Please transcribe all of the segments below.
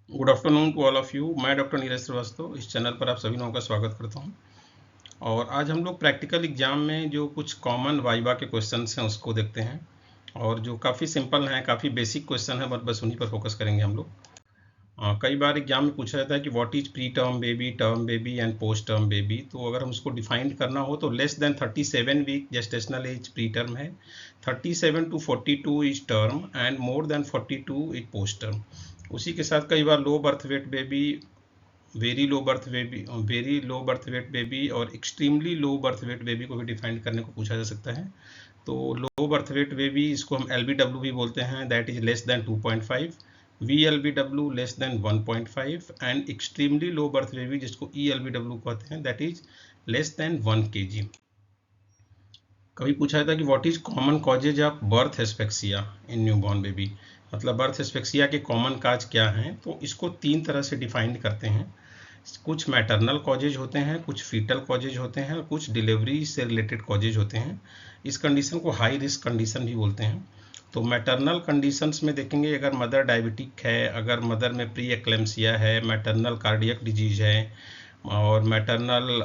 Good afternoon to all of you. मैं doctor Neeraj Srivastava इस channel पर आप सभी लोगों का स्वागत करता हूं। और आज हम लोग प्रैक्टिकल एग्जाम में जो कुछ कॉमन वाइवा के क्वेश्चंस हैं उसको देखते हैं, और जो काफ़ी सिंपल हैं, काफ़ी बेसिक क्वेश्चन है, बस उन्हीं पर फोकस करेंगे हम लोग। कई बार एग्जाम में पूछा जाता है कि what is preterm baby and post term baby. तो अगर हम उसको डिफाइन करना हो तो less than 37 week gestational age preterm है, 37 to 42 is term and more than 42 is post term. उसी के साथ कई बार low birth weight baby, very low birth weight baby और extremely low birth weight baby को भी डिफाइन करने को पूछा जा सकता है। तो लो बर्थ वेट बेबी, इसको हम LBW भी बोलते हैं, that is less than 2.5, VLBW less than 1.5 and extremely low birth baby जिसको ELBW कहते हैं that is less than 1 kg। कभी पूछा जाता है कि what is common causes of birth asphyxia in newborn baby, मतलब बर्थ एस्फेक्सिया के कॉमन काज क्या हैं। तो इसको तीन तरह से डिफाइन करते हैं। कुछ मैटरनल कॉजेज होते हैं, कुछ फीटल कॉजेज होते हैं और कुछ डिलीवरी से रिलेटेड कॉजेज होते हैं। इस कंडीशन को हाई रिस्क कंडीशन भी बोलते हैं। तो मैटरनल कंडीशंस में देखेंगे, अगर मदर डायबिटिक है, अगर मदर में प्री एक्लेम्सिया है, मैटरनल कार्डियक डिजीज है और मैटरनल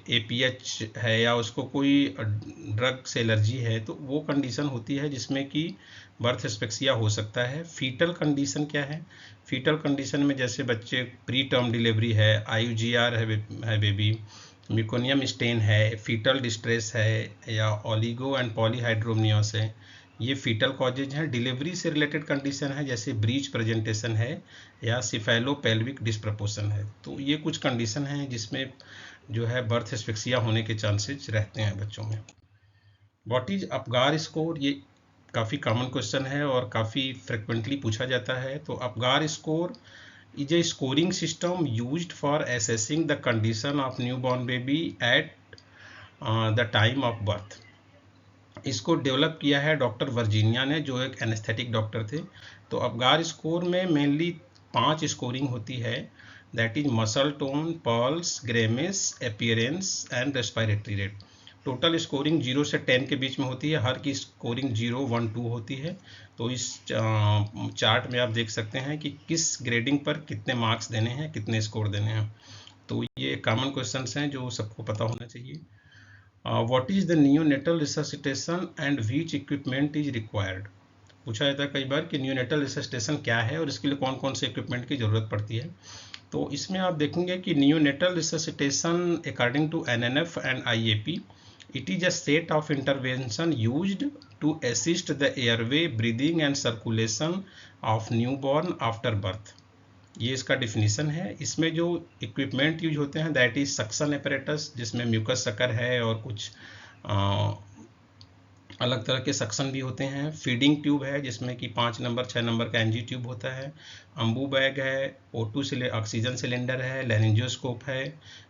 APH है या उसको कोई ड्रग से एलर्जी है, तो वो कंडीशन होती है जिसमें कि बर्थ एस्फेक्सिया हो सकता है। फीटल कंडीशन क्या है? फीटल कंडीशन में जैसे बच्चे प्री टर्म डिलीवरी है, IUGR है बेबी, म्यूकोनियम स्टेन है, फीटल डिस्ट्रेस है या ओलिगो एंड पॉलीहाइड्रोमनियोस है, ये फीटल कॉजेज हैं। डिलीवरी से रिलेटेड कंडीशन है जैसे ब्रीच प्रेजेंटेशन है या सिफेलो पेल्विक डिस्प्रपोर्शन है। तो ये कुछ कंडीशन हैं जिसमें जो है बर्थ एस्फिक्सिया होने के चांसेस रहते हैं बच्चों में। व्हाट इज अपगार स्कोर, ये काफ़ी कॉमन क्वेश्चन है और काफ़ी फ्रिक्वेंटली पूछा जाता है। तो Apgar score is a scoring system used for assessing the condition of newborn baby at the time of birth। इसको डेवलप किया है डॉक्टर वर्जीनिया ने, जो एक एनेस्थेटिक डॉक्टर थे। तो अपगार स्कोर में मेनली 5 स्कोरिंग होती है, that is muscle tone, pulse, grimace, appearance and respiratory rate. Total scoring 0 से 10 के बीच में होती है, हर की स्कोरिंग 0, 1, 2 होती है। तो इस चार्ट में आप देख सकते हैं कि किस ग्रेडिंग पर कितने मार्क्स देने हैं, कितने स्कोर देने हैं। तो ये कॉमन क्वेश्चंस हैं जो सबको पता होना चाहिए। What is the neonatal resuscitation and which equipment is required. पूछा जाता है कई बार कि नियोनेटल रिससिटेशन क्या है और इसके लिए कौन कौन से इक्विपमेंट की जरूरत पड़ती है। तो इसमें आप देखेंगे कि neonatal resuscitation according to NNF and IAP, it is a set of intervention used to assist the airway, breathing and circulation of newborn after birth। ये इसका डिफिनीशन है। इसमें जो इक्विपमेंट यूज होते हैं दैट इज सक्शन एपरेटस, जिसमें mucus sucker है और कुछ अलग तरह के सक्शन भी होते हैं। फीडिंग ट्यूब है जिसमें कि 5 नंबर 6 नंबर का NG ट्यूब होता है। अम्बू बैग है, O2 ऑक्सीजन सिलेंडर है, लेरिंजियोस्कोप है,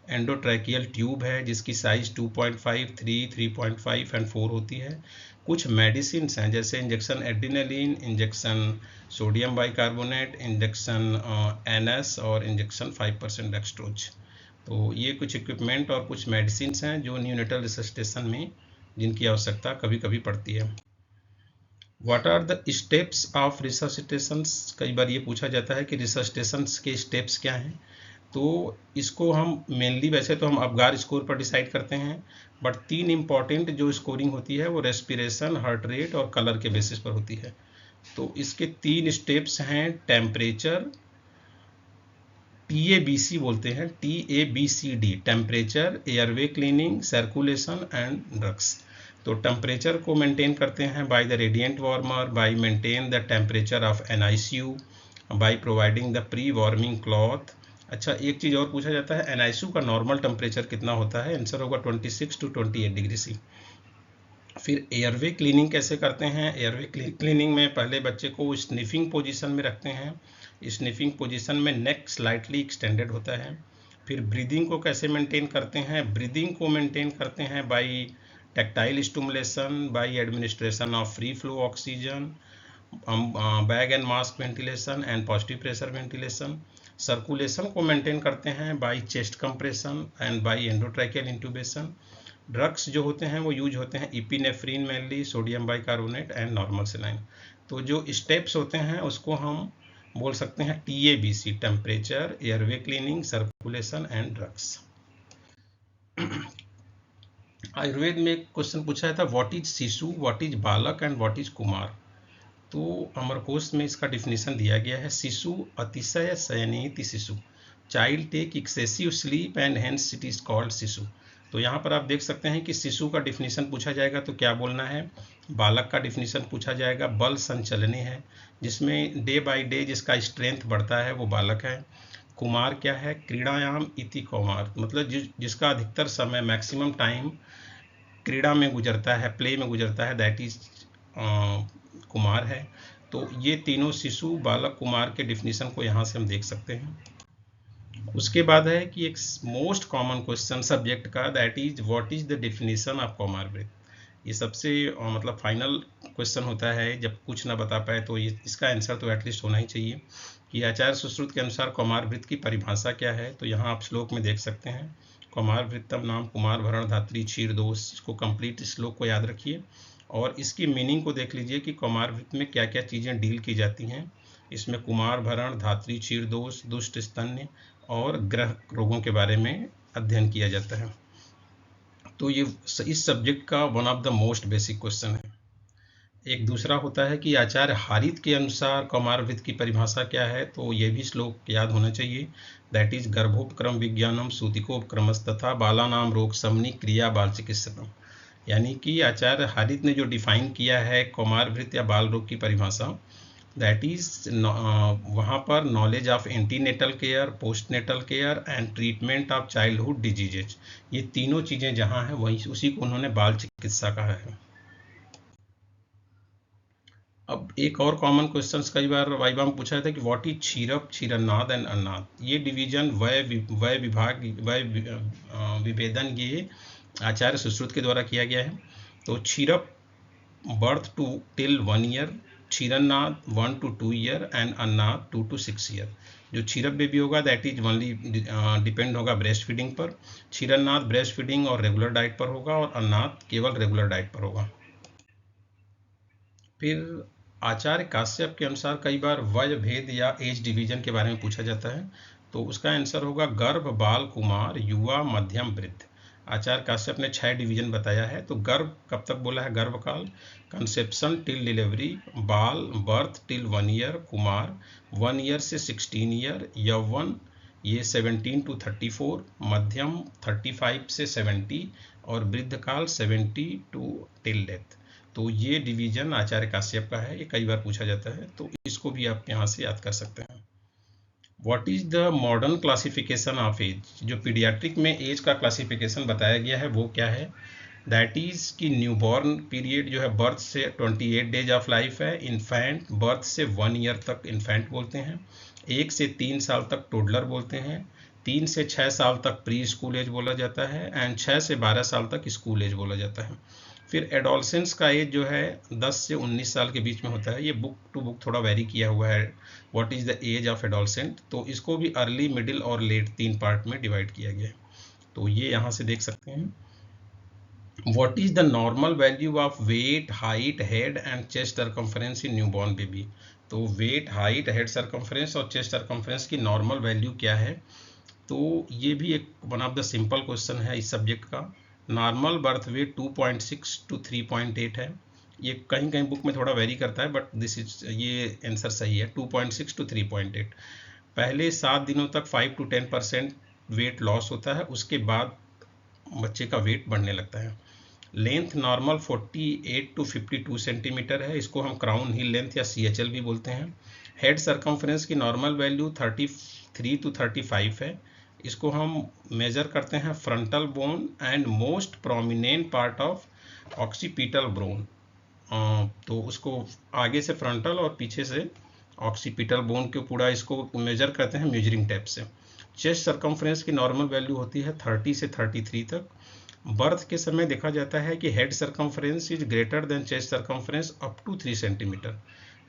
एंडोट्रैकियल ट्यूब है जिसकी साइज 2.5, 3, 3.5 एंड 4 होती है। कुछ मेडिसिन हैं जैसे injection adrenaline, injection sodium bicarbonate, injection NS और इंजेक्शन 5% डेक्सट्रोज। तो ये कुछ इक्विपमेंट और कुछ मेडिसिन हैं जो न्यूनेटल रिससिटेशन में जिनकी आवश्यकता कभी कभी पड़ती है। What are the steps of resuscitations, कई बार ये पूछा जाता है कि रिससिटेशंस के स्टेप्स क्या हैं। तो इसको हम मेनली, वैसे तो हम अपगार स्कोर पर डिसाइड करते हैं, बट 3 इंपॉर्टेंट जो स्कोरिंग होती है वो रेस्पिरेशन, हार्ट रेट और कलर के बेसिस पर होती है। तो इसके 3 स्टेप्स हैं, टेम्परेचर, TABC बोलते हैं, TABCD, temperature, airway cleaning, circulation and drugs. तो टेम्परेचर को मेंटेन करते हैं by the radiant warmer, by maintain the temperature of NICU, by providing the pre warming cloth. अच्छा, एक चीज़ और पूछा जाता है, NICU का नॉर्मल टेम्परेचर कितना होता है? आंसर होगा 26 to 28 डिग्री सी। फिर एयरवे क्लीनिंग कैसे करते हैं? एयरवे क्लीनिंग में पहले बच्चे को स्निफिंग पोजीशन में रखते हैं। स्निफिंग पोजीशन में नेक स्लाइटली एक्सटेंडेड होता है। फिर ब्रीदिंग को कैसे मेंटेन करते हैं? ब्रीदिंग को मेंटेन करते हैं by tactile stimulation, by administration of free flow oxygen, bag and mask ventilation and positive pressure ventilation. Circulation को मेंटेन करते हैं by chest compression and by endotracheal intubation. Drugs जो होते हैं वो यूज होते हैं epinephrine mainly, sodium bicarbonate and normal saline. तो जो स्टेप्स होते हैं उसको हम बोल सकते हैं TABC, temperature, airway cleaning, circulation and drugs. Ayurveda में एक क्वेश्चन पूछा था, व्हाट इज शिशु, व्हाट इज बालक एंड व्हाट इज कुमार। तो अमरकोश में इसका डिफिनीशन दिया गया है, शिशु अतिशय शयनेति शिशु, child take excessive sleep and hence it is called शिशु। तो यहाँ पर आप देख सकते हैं कि शिशु का डिफिनीशन पूछा जाएगा तो क्या बोलना है, बालक का डिफिनीशन पूछा जाएगा, बल संचलने है, जिसमें डे बाय डे जिसका स्ट्रेंथ बढ़ता है वो बालक है। कुमार क्या है, क्रीड़ायाम इति कौमार, मतलब जिसका अधिकतर समय मैक्सिमम टाइम क्रीड़ा में गुजरता है, प्ले में गुजरता है, दैट इज कुमार है। तो ये तीनों शिशु, बालक, कुमार के डिफिनीशन को यहाँ से हम देख सकते हैं। उसके बाद है कि एक मोस्ट कॉमन क्वेश्चन सब्जेक्ट का, that is what is the definition of kaumar vritta. ये सबसे मतलब फाइनल क्वेश्चन होता है, जब कुछ ना बता पाए तो ये इसका आंसर तो एटलीस्ट होना ही चाहिए कि आचार्य सुश्रुत के अनुसार कौमार वृत्त की परिभाषा क्या है। तो यहाँ आप श्लोक में देख सकते हैं, कौमार वृत्तम नाम कुमार भरण धात्री क्षीर दोष। इसको कंप्लीट श्लोक को याद रखिए और इसकी मीनिंग को देख लीजिए कि कौमार वृत्त में क्या क्या चीज़ें डील की जाती हैं। इसमें कुमार भरण, धात्री क्षीर दोष, दुष्ट स्तन्य और ग्रह रोगों के बारे में अध्ययन किया जाता है। तो ये इस सब्जेक्ट का one of the most basic question है। एक दूसरा होता है कि आचार्य हारित के अनुसार कौमार वृत्त की परिभाषा क्या है। तो ये भी श्लोक याद होना चाहिए, दैट इज गर्भोपक्रम विज्ञानम सूतिकोपक्रमस तथा बालानाम रोग समनी क्रिया बाल चिकित्सकम। यानी कि आचार्य हारित ने जो डिफाइन किया है कौमार वृत्त या बाल रोग की परिभाषा, दैट इज वहाँ पर knowledge of antenatal care, postnatal care and treatment of childhood diseases, ये तीनों चीज़ें जहाँ हैं वहीं उसी को उन्होंने बाल चिकित्सा कहा है। अब एक और कॉमन क्वेश्चंस कई बार वाइवा में पूछा था कि व्हाट इज क्षीरप, क्षीरनाद एंड अन्नाद। ये डिवीजन वय विभाग विभेदन ये आचार्य सुश्रुत के द्वारा किया गया है। तो kshirapa birth to till 1 year, kshirannada 1 to 2 year and annada 2 to 6 year. जो क्षीरप बेबी होगा दैट इज ओनली डिपेंड होगा ब्रेस्ट फीडिंग पर, क्षीरनाद ब्रेस्ट फीडिंग और रेगुलर डाइट पर होगा और अन्नाद केवल रेगुलर डाइट पर होगा। फिर आचार्य काश्यप के अनुसार कई बार वय भेद या एज डिवीजन के बारे में पूछा जाता है। तो उसका आंसर होगा गर्भ, बाल, कुमार, युवा, मध्यम, वृद्ध। आचार्य काश्यप ने 6 डिवीजन बताया है। तो गर्भ कब तक बोला है, गर्भकाल, कंसेप्शन टिल डिलीवरी, बाल birth till 1 year, Kumar 1 year से 16 ईयर, यौवन ये 17 to 34, मध्यम 35 से 70 और वृद्ध काल 70 to टिल डेथ। तो ये डिवीजन आचार्य काश्यप का है, ये कई बार पूछा जाता है, तो इसको भी आप यहाँ से याद कर सकते हैं। What is the modern classification of age, जो पीडियाट्रिक में एज का क्लासिफिकेशन बताया गया है वो क्या है, दैट इज कि न्यूबॉर्न पीरियड जो है बर्थ से 28 डेज ऑफ लाइफ है, इन्फेंट बर्थ से 1 ईयर तक इन्फेंट बोलते हैं, 1 से 3 साल तक टोडलर बोलते हैं, 3 से 6 साल तक प्री स्कूल एज बोला जाता है एंड 6 से 12 साल तक स्कूल एज बोला जाता है। फिर एडोलसेंस का एज जो है 10 से 19 साल के बीच में होता है। ये बुक टू बुक थोड़ा वेरी किया हुआ है, what is the age of adolescent. तो इसको भी अर्ली, मिडिल और लेट 3 पार्ट में डिवाइड किया गया है। तो ये यहाँ से देख सकते हैं। What is the normal value of weight, height, head and chest circumference in newborn baby. तो वेट, हाइट, हेड सर्कमफ्रेंस और चेस्ट सर्कमफ्रेंस की नॉर्मल वैल्यू क्या है। तो ये भी एक one of the simple question है इस सब्जेक्ट का। नॉर्मल बर्थ वेट 2.6 to 3.8 है। ये कहीं कहीं बुक में थोड़ा वेरी करता है बट दिस इज, ये आंसर सही है, 2.6 to 3.8। पहले 7 दिनों तक 5 to 10% वेट लॉस होता है, उसके बाद बच्चे का वेट बढ़ने लगता है। लेंथ नॉर्मल 48 to 52 सेंटीमीटर है, इसको हम क्राउन हिल लेंथ या CHL भी बोलते हैं। हेड सर्कमफ्रेंस की नॉर्मल वैल्यू 33 to 35 है, इसको हम मेजर करते हैं frontal bone and most prominent part of occipital bone. तो उसको आगे से फ्रंटल और पीछे से ऑक्सीपिटल बोन के पूरा इसको मेजर करते हैं मेजरिंग टेप से। चेस्ट सर्कमफ्रेंस की नॉर्मल वैल्यू होती है 30 से 33 तक। बर्थ के समय देखा जाता है कि head circumference is greater than chest circumference up to 3 centimetre,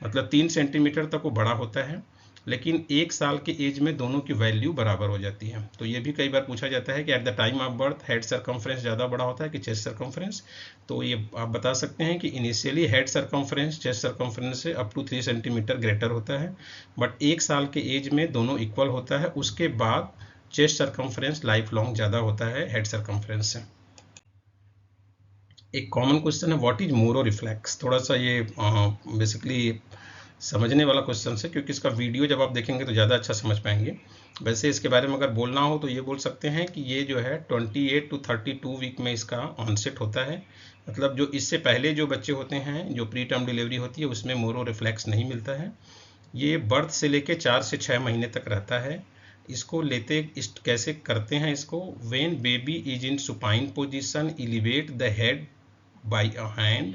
मतलब 3 सेंटीमीटर तक वो बड़ा होता है। लेकिन 1 साल के एज में दोनों की वैल्यू बराबर हो जाती है। तो ये भी कई बार पूछा जाता है कि at the time of birth head circumference ज़्यादा बड़ा होता है कि चेस्ट सर्कम्फ्रेंस। तो ये आप बता सकते हैं कि initially head circumference chest circumference से अप टू 3 सेंटीमीटर ग्रेटर होता है, बट 1 साल के एज में दोनों इक्वल होता है। उसके बाद चेस्ट सर्कम्फ्रेंस लाइफ लॉन्ग ज़्यादा होता है हेड सर्कम्फ्रेंस से। एक कॉमन क्वेश्चन है, व्हाट इज मोरो रिफ्लेक्स। थोड़ा सा ये बेसिकली समझने वाला क्वेश्चन है, क्योंकि इसका वीडियो जब आप देखेंगे तो ज़्यादा अच्छा समझ पाएंगे। वैसे इसके बारे में अगर बोलना हो तो ये बोल सकते हैं कि ये जो है 28 टू 32 वीक में इसका ऑनसेट होता है। मतलब जो इससे पहले जो बच्चे होते हैं, जो प्री टर्म डिलीवरी होती है, उसमें मोरो रिफ्लेक्स नहीं मिलता है। ये बर्थ से लेके 4 से 6 महीने तक रहता है। इसको लेते कैसे करते हैं इसको, when baby is in supine position elevate the head by a hand,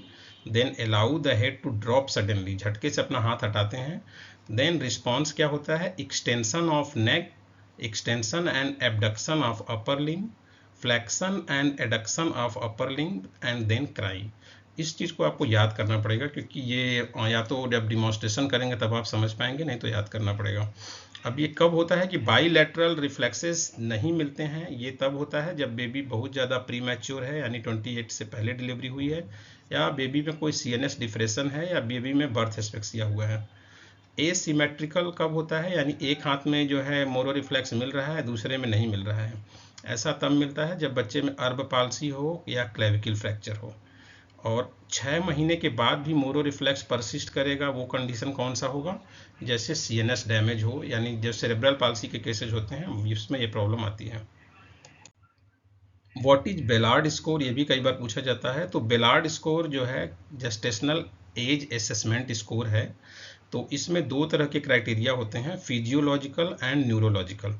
then allow the head to drop suddenly, झटके से अपना हाथ हटाते हैं। देन रिस्पॉन्स क्या होता है, extension of neck, extension and abduction of upper limb, flexion and adduction of upper limb and then cry. इस चीज़ को आपको याद करना पड़ेगा, क्योंकि ये या तो जब डिमॉन्स्ट्रेशन करेंगे तब आप समझ पाएंगे, नहीं तो याद करना पड़ेगा। अब ये कब होता है कि बाईलैटरल रिफ्लेक्सेस नहीं मिलते हैं, ये तब होता है जब बेबी बहुत ज़्यादा प्री मैच्योर है, यानी 28 से पहले डिलीवरी हुई है, या बेबी में कोई CNS डिप्रेशन है, या बेबी में बर्थ एस्फिक्सिया हुआ है। एसिमेट्रिकल कब होता है, यानी एक हाथ में जो है मोरो रिफ्लेक्स मिल रहा है, दूसरे में नहीं मिल रहा है। ऐसा तब मिलता है जब बच्चे में अर्ब पाल्सी हो या क्लेविकल फ्रैक्चर हो। और 6 महीने के बाद भी मोरो रिफ्लेक्स परसिस्ट करेगा, वो कंडीशन कौन सा होगा, जैसे CNS डैमेज हो, यानी जो सेरेब्रल पाल्सी के केसेज होते हैं इसमें ये प्रॉब्लम आती है। व्हाट इज बेलार्ड स्कोर, ये भी कई बार पूछा जाता है। तो बेलार्ड स्कोर जो है जेस्टेशनल एज असेसमेंट स्कोर है। तो इसमें 2 तरह के क्राइटेरिया होते हैं, फिजियोलॉजिकल एंड न्यूरोलॉजिकल।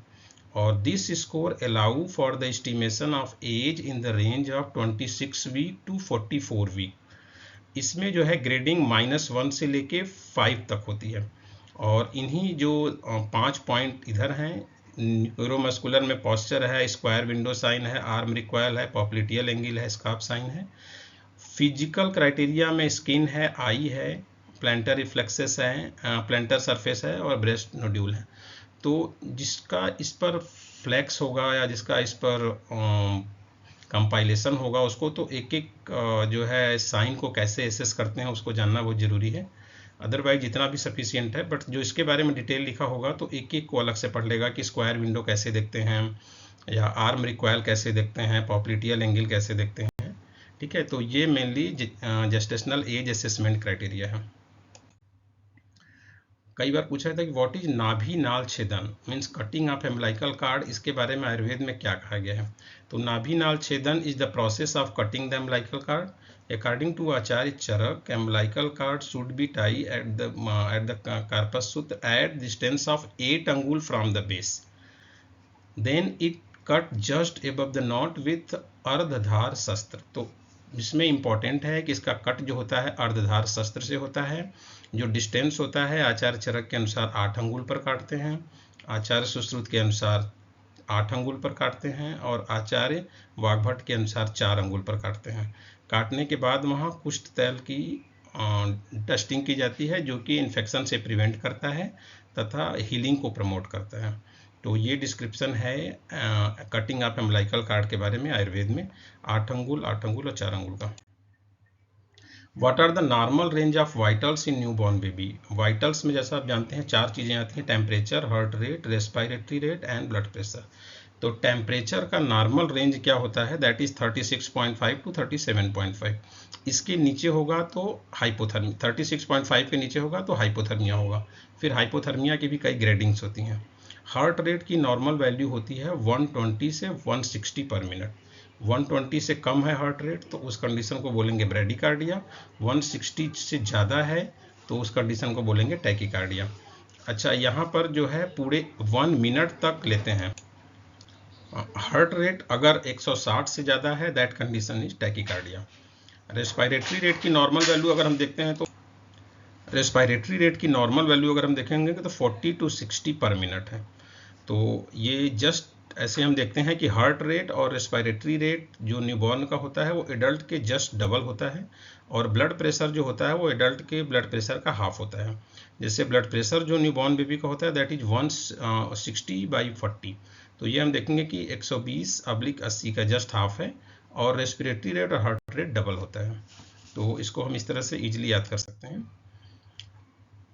और this score allow for the estimation of age in the range of 26 week to 44 week. इसमें जो है ग्रेडिंग -1 से लेके 5 तक होती है। और इन्हीं जो 5 पॉइंट इधर हैं, न्यूरोमस्कुलर में पॉस्चर है, स्क्वायर विंडो साइन है, आर्म रिक्वायल है, पॉप्लिटियल एंगल है, स्कार्फ साइन है। फिजिकल क्राइटेरिया में स्किन है, आई है, प्लांटर रिफ्लेक्सेस है, प्लांटर सरफेस है, और ब्रेस्ट नोड्यूल है। तो जिसका इस पर फ्लैक्स होगा या जिसका इस पर कंपाइलेशन होगा, उसको तो एक एक जो है साइन को कैसे एसेस करते हैं उसको जानना बहुत ज़रूरी है। अदरवाइज जितना भी सफिशियंट है, बट जो इसके बारे में डिटेल लिखा होगा तो एक एक को अलग से पढ़ लेगा कि स्क्वायर विंडो कैसे देखते हैं, या आर्म रिक्वायल कैसे देखते हैं, पॉप्लिटियल एंगल कैसे देखते हैं। ठीक है, तो ये mainly gestational age assessment criteria है। कई बार पूछा था कि व्हाट इज नाभि नाल छेदन, means cutting of umbilical card, इसके बारे में आयुर्वेद में क्या कहा गया है। तो nabhi nal chhedan is the process of cutting the umbilical cord. According to Acharya Charak, umbilical cord should be tie at the karpas sutra at distance of 8 angul from the base, then it cut just above the knot with ardhadhar shastra. तो इसमें important है कि इसका cut जो होता है अर्धधार शस्त्र से होता है। जो डिस्टेंस होता है आचार्य चरक के अनुसार 8 अंगुल पर काटते हैं, आचार्य सुश्रुत के अनुसार 8 अंगुल पर काटते हैं, और आचार्य वाग्भट के अनुसार 4 अंगुल पर काटते हैं। काटने के बाद वहाँ कुष्ठ तैल की टेस्टिंग की जाती है, जो कि इन्फेक्शन से प्रिवेंट करता है तथा हीलिंग को प्रमोट करता है। तो ये डिस्क्रिप्शन है कटिंग ऑफ एम्बिलिकल कार्ड के बारे में आयुर्वेद में, 8 अंगुल, 8 अंगुल और 4 अंगुल का। What are the normal range of vitals in newborn baby. Vitals में जैसा आप जानते हैं 4 चीज़ें आती हैं, temperature, heart rate, respiratory rate and blood pressure. तो टेम्परेचर का नॉर्मल रेंज क्या होता है, दैट इज 36.5 टू 37.5। इसके नीचे होगा तो हाइपोथर्मिया, 36.5 के नीचे होगा तो हाइपोथर्मिया होगा। फिर हाइपोथर्मिया की भी कई ग्रेडिंग्स होती हैं। हार्ट रेट की नॉर्मल वैल्यू होती है 120 से 160 पर मिनट। 120 से कम है हार्ट रेट तो उस कंडीशन को बोलेंगे ब्रेडिकार्डिया, 160 से ज़्यादा है तो उस कंडीशन को बोलेंगे टैकिकार्डिया। अच्छा, यहाँ पर जो है पूरे 1 मिनट तक लेते हैं। हार्ट रेट अगर 160 से ज़्यादा है, that condition is tachycardia. Respiratory rate की नॉर्मल वैल्यू अगर हम देखते हैं तो रेस्पिरेटरी रेट की नॉर्मल वैल्यू अगर हम देखेंगे तो 40 टू 60 पर मिनट है। तो ये जस्ट ऐसे हम देखते हैं कि हार्ट रेट और रेस्पिरेटरी रेट जो न्यूबॉर्न का होता है वो एडल्ट के जस्ट डबल होता है, और ब्लड प्रेशर जो होता है वो एडल्ट के ब्लड प्रेशर का हाफ होता है। जैसे ब्लड प्रेशर जो न्यूबॉर्न बेबी का होता है दैट इज 160/40, तो ये हम देखेंगे कि 120/80 का जस्ट हाफ है, और रेस्पिरेटरी रेट और हार्ट रेट डबल होता है। तो इसको हम इस तरह से इजीली याद कर सकते हैं।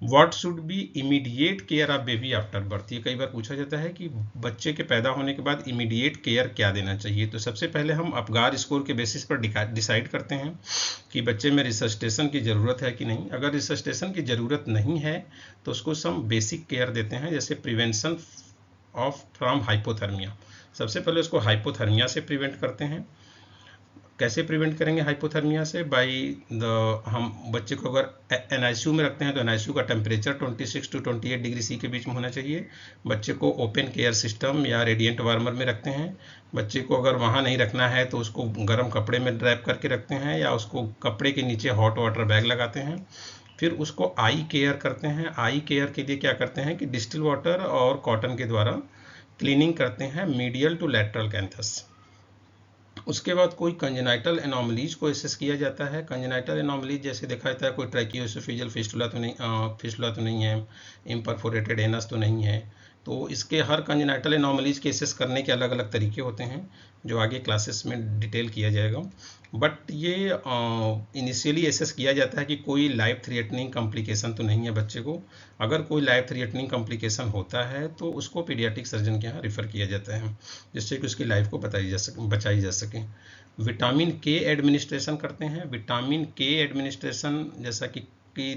What should be immediate care of baby after birth, ये कई बार पूछा जाता है कि बच्चे के पैदा होने के बाद इमीडिएट केयर क्या देना चाहिए। तो सबसे पहले हम अपगार स्कोर के बेसिस पर डिसाइड करते हैं कि बच्चे में रिसस्टेशन की ज़रूरत है कि नहीं। अगर रिसस्टेशन की ज़रूरत नहीं है तो उसको हम बेसिक केयर देते हैं, जैसे प्रिवेंशन ऑफ फ्रॉम हाइपोथर्मिया। सबसे पहले उसको हाइपोथर्मिया से प्रिवेंट करते हैं। कैसे प्रिवेंट करेंगे हाइपोथर्मिया से? हम बच्चे को अगर एनआईसीयू में रखते हैं तो एनआईसीयू का टेम्परेचर 26 to 28 डिग्री सी के बीच में होना चाहिए। बच्चे को ओपन केयर सिस्टम या रेडिएंट वार्मर में रखते हैं। बच्चे को अगर वहाँ नहीं रखना है तो उसको गर्म कपड़े में ड्रैप करके रखते हैं, या उसको कपड़े के नीचे हॉट वाटर बैग लगाते हैं। फिर उसको आई केयर करते हैं। आई केयर के लिए क्या करते हैं कि डिस्टिल वाटर और कॉटन के द्वारा क्लीनिंग करते हैं मीडियल टू लैटरल कैंथस। उसके बाद कोई कंजेनाइटल एनोमलीज को एसेस किया जाता है। कंजेनाइटल एनोमलीज जैसे देखा जाता है कोई ट्रैकियोएसोफेजियल फिस्टुला तो नहीं है, इम्परफोरेटेड एनस तो नहीं है। तो इसके हर कंजेनाइटल एनोमलीज के एसेस करने के अलग अलग तरीके होते हैं, जो आगे क्लासेस में डिटेल किया जाएगा। बट ये इनिशियली एसेस किया जाता है कि कोई लाइफ थ्रेटनिंग कॉम्प्लिकेशन तो नहीं है बच्चे को। अगर कोई लाइफ थ्रेटनिंग कॉम्प्लिकेशन होता है तो उसको पीडियाट्रिक सर्जन के यहाँ रेफ़र किया जाता है, जिससे कि उसकी लाइफ को बचाई जा सके। विटामिन के एडमिनिस्ट्रेशन करते हैं। विटामिन के एडमिनिस्ट्रेशन जैसा कि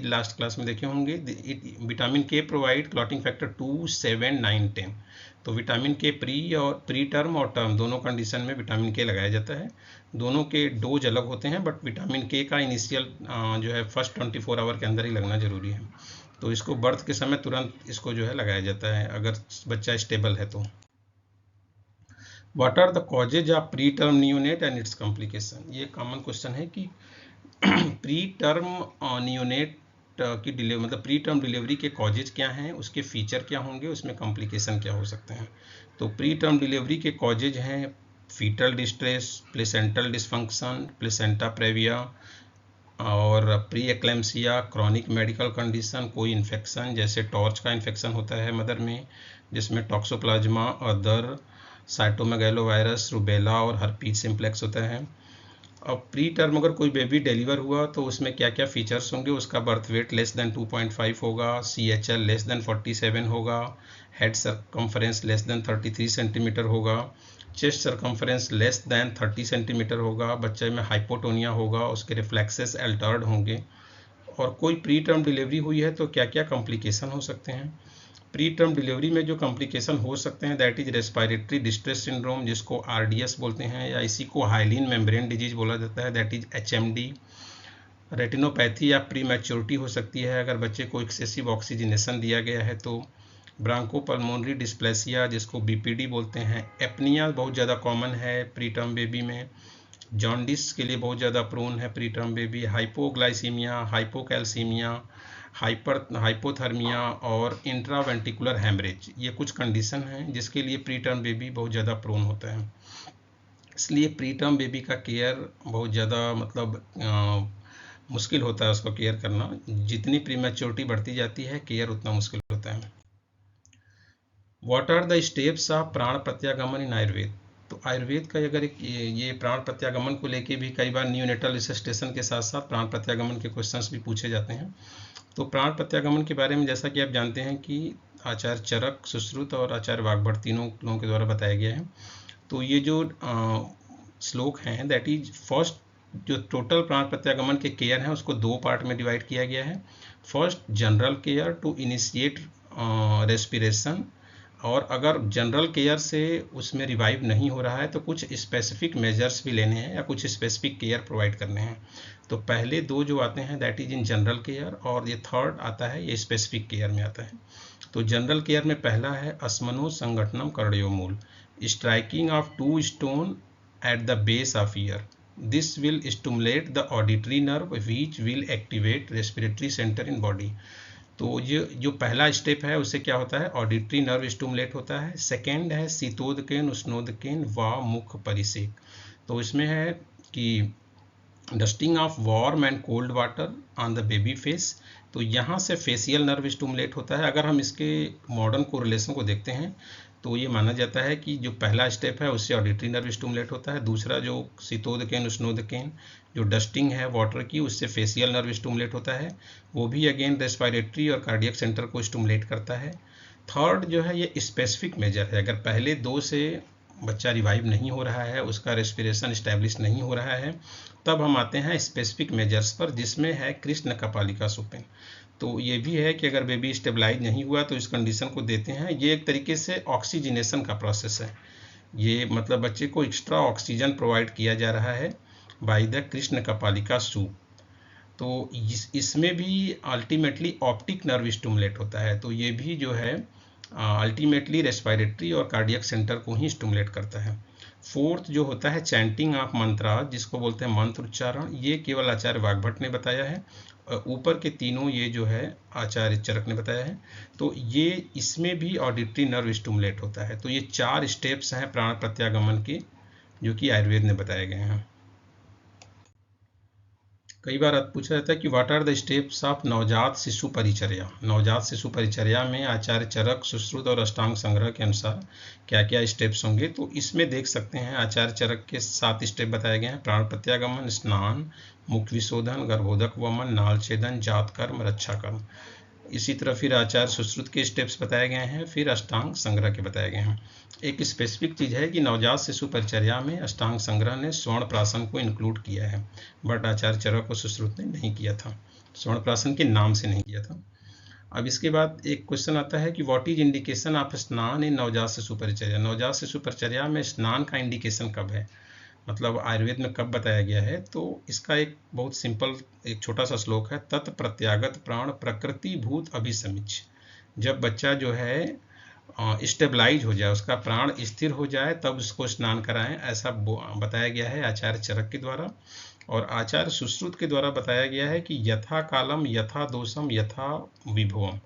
लास्ट क्लास में देखे होंगे, विटामिन के प्रोवाइड क्लॉटिंग फैक्टर 2, 7, 9, 10। तो विटामिन के प्री टर्म और टर्म दोनों कंडीशन में विटामिन के लगाया जाता है। दोनों के डोज अलग होते हैं, बट विटामिन के का इनिशियल जो है फर्स्ट 24 आवर के अंदर ही लगना जरूरी है। तो इसको बर्थ के समय तुरंत इसको जो है लगाया जाता है अगर बच्चा स्टेबल है तो। What are the causes of preterm neonate and its complication, ये कॉमन क्वेश्चन है कि प्री टर्म नियोनेट की डिलीवरी मतलब प्री टर्म डिलीवरी के कॉजेज क्या हैं, उसके फीचर क्या होंगे, उसमें कॉम्प्लिकेशन क्या हो सकते हैं। तो प्री टर्म डिलीवरी के कॉजेज हैं foetal distress, placental dysfunction, placenta previa, और pre eclampsia, chronic medical condition, कोई इन्फेक्शन जैसे टॉर्च का इन्फेक्शन होता है मदर में, जिसमें टॉक्सोप्लाज्मा, अदर, साइटोमेगैलोवायरस, रूबेला और हर्पीज सिम्प्लेक्स होता है। अब प्री टर्म अगर कोई बेबी डिलीवर हुआ तो उसमें क्या क्या फीचर्स होंगे, उसका बर्थ वेट लेस देन 2.5 होगा, CHL लेस देन 47 होगा, हेड सरकम्फरेंस लेस देन 33 सेंटीमीटर होगा, चेस्ट सरकम्फरेंस लेस देन 30 सेंटीमीटर होगा, बच्चे में हाइपोटोनिया होगा, उसके रिफ्लेक्सेस अल्टर्ड होंगे। और कोई प्री टर्म डिलीवरी हुई है तो क्या क्या कॉम्प्लिकेशन हो सकते हैं। प्री टर्म डिलीवरी में जो कॉम्प्लिकेशन हो सकते हैं that is respiratory distress syndrome, जिसको RDS बोलते हैं, या इसी को हाइलिन मेम्ब्रेन डिजीज बोला जाता है, दैट इज HMD। रेटिनोपैथी या प्री मैच्योरिटी हो सकती है अगर बच्चे को एक्सेसिव ऑक्सीजनेशन दिया गया है तो। ब्रांकोपल्मोनरी डिस्प्लेसिया जिसको BPD बोलते हैं। एपनिया बहुत ज़्यादा कॉमन है प्री टर्म बेबी में। जॉन्डिस के लिए बहुत ज़्यादा प्रोन है pre term baby. Hypoglycaemia, hypocalcaemia, hypothermia और इंट्रावेंटिकुलर हैमरेज, ये कुछ कंडीशन हैं जिसके लिए प्री टर्म बेबी बहुत ज़्यादा प्रोन होता है। इसलिए प्री टर्म बेबी का केयर बहुत ज़्यादा मुश्किल होता है उसको केयर करना। जितनी प्रीमैच्योरिटी बढ़ती जाती है केयर उतना मुश्किल होता है। What are the steps of प्राण प्रत्यागमन इन आयुर्वेद, तो आयुर्वेद का अगर ये प्राण प्रत्यागमन को लेके भी कई बार न्यूनेटल रिसस्टेशन के साथ साथ प्राण प्रत्यागमन के क्वेश्चंस भी पूछे जाते हैं। तो प्राण प्रत्यागमन के बारे में जैसा कि आप जानते हैं कि आचार्य चरक, सुश्रुत और आचार्य वाग्भट तीनों लोगों के द्वारा बताया गया है। तो ये जो श्लोक हैं दैट इज फर्स्ट, जो टोटल प्राण प्रत्यागमन के केयर हैं उसको 2 पार्ट में डिवाइड किया गया है। First general care to initiate respiration, और अगर जनरल केयर से उसमें रिवाइव नहीं हो रहा है तो कुछ स्पेसिफिक मेजर्स भी लेने हैं या कुछ स्पेसिफिक केयर प्रोवाइड करने हैं। तो पहले 2 जो आते हैं that is in general care, और ये थर्ड आता है ये स्पेसिफिक केयर में आता है। तो जनरल केयर में पहला है अस्मनो संगठनम कर्णयोमूल, striking of 2 stone at the base of ear, this will stimulate the auditory nerve which will activate respiratory centre in body. तो ये जो पहला स्टेप है उससे क्या होता है, ऑडिटरी नर्व स्टिमुलेट होता है। सेकेंड है शीतोदकेन, उष्णोदकेन व मुख परिसेक। तो इसमें है कि dusting of warm and cold water on the baby face, तो यहाँ से फेशियल नर्व स्टिमुलेट होता है। अगर हम इसके मॉडर्न कोरिलेशन को देखते हैं तो ये माना जाता है कि जो पहला स्टेप है उससे ऑडिटरी नर्व स्टिमुलेट होता है, दूसरा जो शीतोदकेन उष्णोदकेन जो डस्टिंग है वाटर की उससे फेशियल नर्व स्टिमुलेट होता है, वो भी अगेन रेस्पिरेटरी और कार्डियक सेंटर को स्टिमुलेट करता है। थर्ड जो है ये स्पेसिफिक मेजर है, अगर पहले दो से बच्चा रिवाइव नहीं हो रहा है, उसका रेस्पिरेशन इस्टेब्लिश नहीं हो रहा है, तब हम आते हैं स्पेसिफिक मेजर्स पर, जिसमें है कृष्ण कपालिका सुपेन। तो ये भी है कि अगर बेबी स्टेबलाइज नहीं हुआ तो इस कंडीशन को देते हैं। ये एक तरीके से ऑक्सीजनेशन का प्रोसेस है, ये मतलब बच्चे को एक्स्ट्रा ऑक्सीजन प्रोवाइड किया जा रहा है by the Krishna Kapalika soup. तो इसमें भी अल्टीमेटली ऑप्टिक नर्व स्टिमुलेट होता है, तो ये भी जो है अल्टीमेटली रेस्पिरेटरी और कार्डियक सेंटर को ही स्टिमुलेट करता है। फोर्थ जो होता है चैंटिंग ऑफ मंत्रा, जिसको बोलते हैं मंत्र उच्चारण, ये केवल आचार्य वाग्भट ने बताया है। ऊपर के तीनों ये जो है आचार्य चरक ने बताया है। तो ये इसमें भी ऑडिटरी नर्व स्टिमुलेट होता है। तो ये 4 स्टेप्स हैं प्राण प्रत्यागमन के, जो कि आयुर्वेद में बताए गए हैं। कई बार पूछा जाता है कि what are the steps of नवजात शिशु परिचर्या। नवजात शिशु परिचर्या में आचार्य चरक, सुश्रुत और अष्टांग संग्रह के अनुसार क्या क्या स्टेप्स होंगे, तो इसमें देख सकते हैं आचार्य चरक के 7 स्टेप बताए गए हैं। प्राण प्रत्यागमन, स्नान, मुख विशोधन, गर्भोदक वमन, नाल छेदन, जात कर्म, रक्षा कर्म। इसी तरह फिर आचार्य सुश्रुत के स्टेप्स बताए गए हैं, फिर अष्टांग संग्रह के बताए गए हैं। एक स्पेसिफिक चीज़ है कि नवजात शिशु परिचर्या में अष्टांग संग्रह ने स्वर्ण प्राशन को इंक्लूड किया है, बट आचार्य चरक और सुश्रुत ने नहीं किया था, स्वर्ण प्राशन के नाम से नहीं किया था। अब इसके बाद एक क्वेश्चन आता है कि व्हाट इज इंडिकेशन ऑफ स्नान इन नवजात शिशु परिचर्या। नवजात शिशु परिचर्या में स्नान का इंडिकेशन कब है, मतलब आयुर्वेद में कब बताया गया है, तो इसका एक बहुत सिंपल एक छोटा सा श्लोक है, तत् प्रत्यागत प्राण प्रकृति भूत अभिसमिच। जब बच्चा जो है स्टेबलाइज हो जाए, उसका प्राण स्थिर हो जाए, तब उसको स्नान कराएं, ऐसा बताया गया है आचार्य चरक के द्वारा। और आचार्य सुश्रुत के द्वारा बताया गया है कि यथा कालम यथा दोषम यथा विभवम,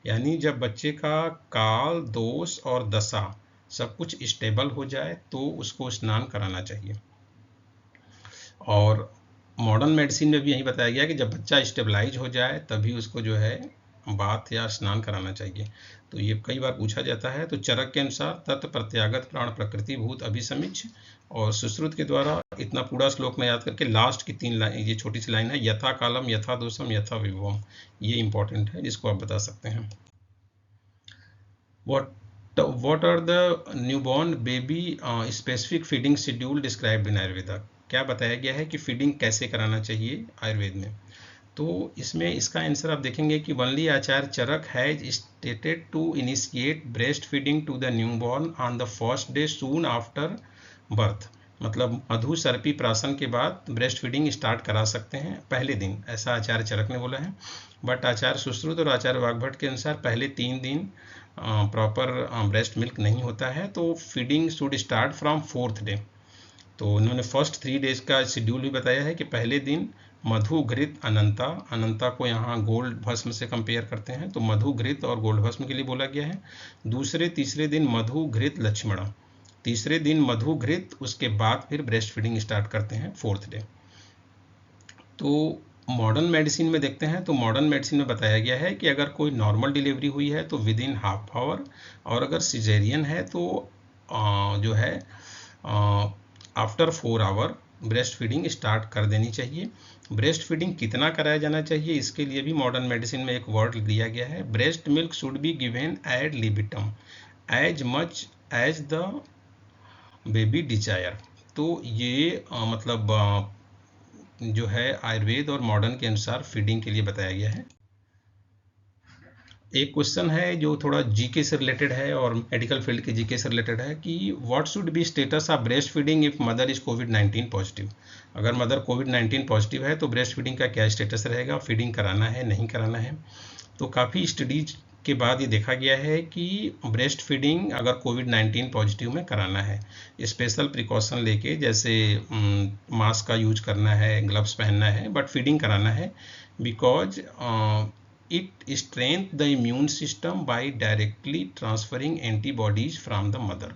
यानी जब बच्चे का काल, दोष और दशा सब कुछ स्टेबल हो जाए तो उसको स्नान कराना चाहिए। और मॉडर्न मेडिसिन में भी यही बताया गया कि जब बच्चा स्टेबलाइज हो जाए तभी उसको जो है बाथ या स्नान कराना चाहिए। तो ये कई बार पूछा जाता है। तो चरक के अनुसार तत् प्रत्यागत प्राण प्रकृति भूत अभिसमिच, और सुश्रुत के द्वारा इतना पूरा श्लोक में याद करके लास्ट की 3 लाइन, ये छोटी सी लाइन है, यथा कालम यथा दोषम यथा विभवम, ये इंपॉर्टेंट है, जिसको आप बता सकते हैं। What are the newborn baby specific feeding schedule described in Ayurveda? क्या बताया गया है कि फीडिंग कैसे कराना चाहिए आयुर्वेद में। तो इसमें इसका आंसर आप देखेंगे कि only Acharya Charak has stated to initiate breast feeding to the newborn on the first day soon after birth, मतलब मधु सर्पी प्राशन के बाद ब्रेस्ट फीडिंग स्टार्ट करा सकते हैं पहले दिन, ऐसा आचार्य चरक ने बोला है। बट आचार्य सुश्रुत और आचार्य वाग्भट के अनुसार पहले 3 दिन प्रॉपर ब्रेस्ट मिल्क नहीं होता है, तो feeding should start from 4th day. तो उन्होंने फर्स्ट 3 डेज का शेड्यूल भी बताया है कि पहले दिन मधु घृत अनंता, अनंता को यहाँ गोल्ड भस्म से कंपेयर करते हैं, तो मधु घृत और गोल्ड भस्म के लिए बोला गया है। दूसरे तीसरे दिन मधु घृत लक्ष्मणा, तीसरे दिन मधु घृत, उसके बाद फिर ब्रेस्ट फीडिंग स्टार्ट करते हैं 4th डे। तो मॉडर्न मेडिसिन में देखते हैं, तो मॉडर्न मेडिसिन में बताया गया है कि अगर कोई नॉर्मल डिलीवरी हुई है तो विद इन ½ आवर, और अगर सिजेरियन है तो जो है after 4 hour breast feeding start कर देनी चाहिए। ब्रेस्ट फीडिंग कितना कराया जाना चाहिए, इसके लिए भी मॉडर्न मेडिसिन में एक वर्ड दिया गया है, breast milk should be given ad libitum as much as the baby desire. तो ये मतलब जो है आयुर्वेद और मॉडर्न के अनुसार फीडिंग के लिए बताया गया है। एक क्वेश्चन है जो थोड़ा जीके से रिलेटेड है और मेडिकल फील्ड के जीके से रिलेटेड है कि what should be status of breast feeding if mother is covid positive. अगर मदर कोविड-19 पॉजिटिव है तो ब्रेस्ट फीडिंग का क्या स्टेटस रहेगा, फीडिंग कराना है नहीं कराना है। तो काफ़ी स्टडीज के बाद ये देखा गया है कि ब्रेस्ट फीडिंग अगर कोविड-19 पॉजिटिव में कराना है, स्पेशल प्रिकॉशन लेके, जैसे मास्क का यूज करना है, ग्लव्स पहनना है, बट फीडिंग कराना है, because it strength the immune system by directly transferring antibodies from the mother.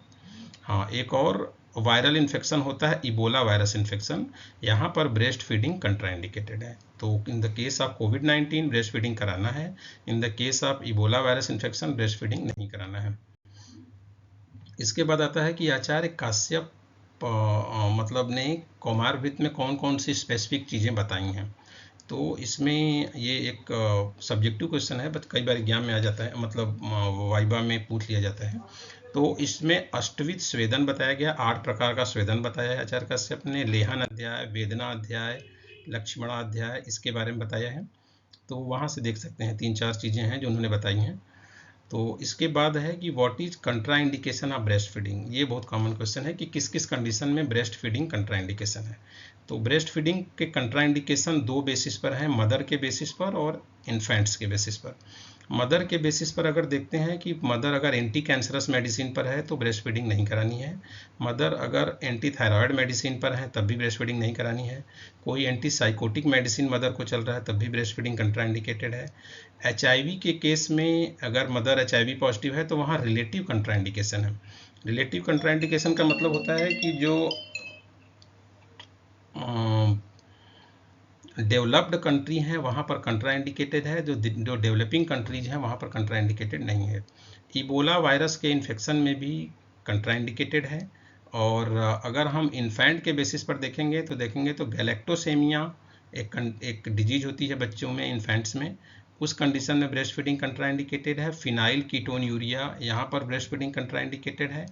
हाँ, एक और वायरल इन्फेक्शन होता है इबोला वायरस इन्फेक्शन, यहाँ पर ब्रेस्ट फीडिंग कंट्राइंडिकेटेड है। तो in the case of covid breast feeding कराना है, in the case of Ebola virus infection breast feeding नहीं कराना है। इसके बाद आता है कि आचार्य काश्यप मतलब ने कौमारभृत में कौन कौन सी स्पेसिफिक चीज़ें बताई हैं। तो इसमें ये एक सब्जेक्टिव क्वेश्चन है, बट कई बार एग्जाम में आ जाता है, मतलब वाइबा में पूछ लिया जाता है। तो इसमें अष्टविध स्वेदन बताया गया, 8 प्रकार का स्वेदन बताया है आचार्य कश्यप ने। लेहन अध्याय, वेदना अध्याय, लक्ष्मणा अध्याय, इसके बारे में बताया है। तो वहाँ से देख सकते हैं 3-4 चीज़ें हैं जो उन्होंने बताई हैं। तो इसके बाद है कि what is contraindication of breast feeding. ये बहुत कॉमन क्वेश्चन है कि किस किस कंडीशन में ब्रेस्ट फीडिंग कंट्राइंडिकेशन है। तो ब्रेस्ट फीडिंग के कंट्राइंडिकेशन 2 बेसिस पर है, मदर के बेसिस पर और इन्फेंट्स के बेसिस पर। मदर के बेसिस पर अगर देखते हैं कि मदर अगर एंटी कैंसरस मेडिसिन पर है तो ब्रेस्ट फीडिंग नहीं करानी है। मदर अगर एंटी थायराइड मेडिसिन पर है तब भी ब्रेस्ट फीडिंग नहीं करानी है। कोई एंटी साइकोटिक मेडिसिन मदर को चल रहा है तब भी ब्रेस्ट फीडिंग कंट्राइंडिकेटेड है। HIV के केस में अगर मदर HIV पॉजिटिव है तो वहाँ रिलेटिव कंट्राइंडिकेशन है। रिलेटिव कंट्राइंडिकेशन का मतलब होता है कि जो डेवलप्ड कंट्री हैं वहाँ पर कंट्राइंडिकेटेड है, जो डेवलपिंग कंट्रीज हैं वहाँ पर कंट्राइंडिकेटेड नहीं है। इबोला वायरस के इन्फेक्शन में भी कंट्राइंडिकेटेड है। और अगर हम इन्फेंट के बेसिस पर देखेंगे तो गैलेक्टोसेमिया एक डिजीज होती है बच्चों में, इन्फेंट्स में, उस कंडीशन में ब्रेस्ट फीडिंग कंट्राइंडिकेटेड है। फिनाइल कीटोन्यूरिया, यहाँ पर ब्रेस्ट फीडिंग कंट्राइंडिकेटेड है।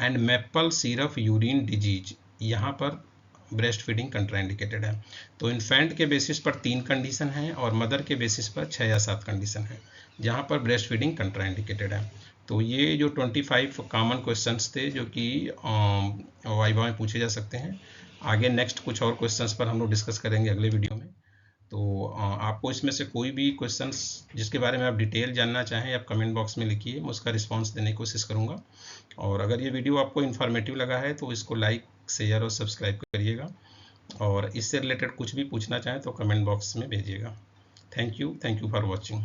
And maple syrup urine disease, यहाँ पर ब्रेस्ट फीडिंग कंट्राइंडिकेटेड है। तो इन्फेंट के बेसिस पर 3 कंडीशन हैं और मदर के बेसिस पर 6 या 7 कंडीशन हैं जहाँ पर ब्रेस्ट फीडिंग कंट्राइंडिकेटेड है। तो ये जो 25 कॉमन क्वेश्चंस थे जो कि वाइवा में पूछे जा सकते हैं। आगे नेक्स्ट कुछ और क्वेश्चंस पर हम लोग डिस्कस करेंगे अगले वीडियो में। तो आपको इसमें से कोई भी क्वेश्चंस जिसके बारे में आप डिटेल जानना चाहें आप कमेंट बॉक्स में लिखिए, मैं उसका रिस्पांस देने की कोशिश करूँगा। और अगर ये वीडियो आपको इन्फॉर्मेटिव लगा है तो इसको लाइक, शेयर और सब्सक्राइब करिएगा। और इससे रिलेटेड कुछ भी पूछना चाहें तो कमेंट बॉक्स में भेजिएगा। Thank you for watching.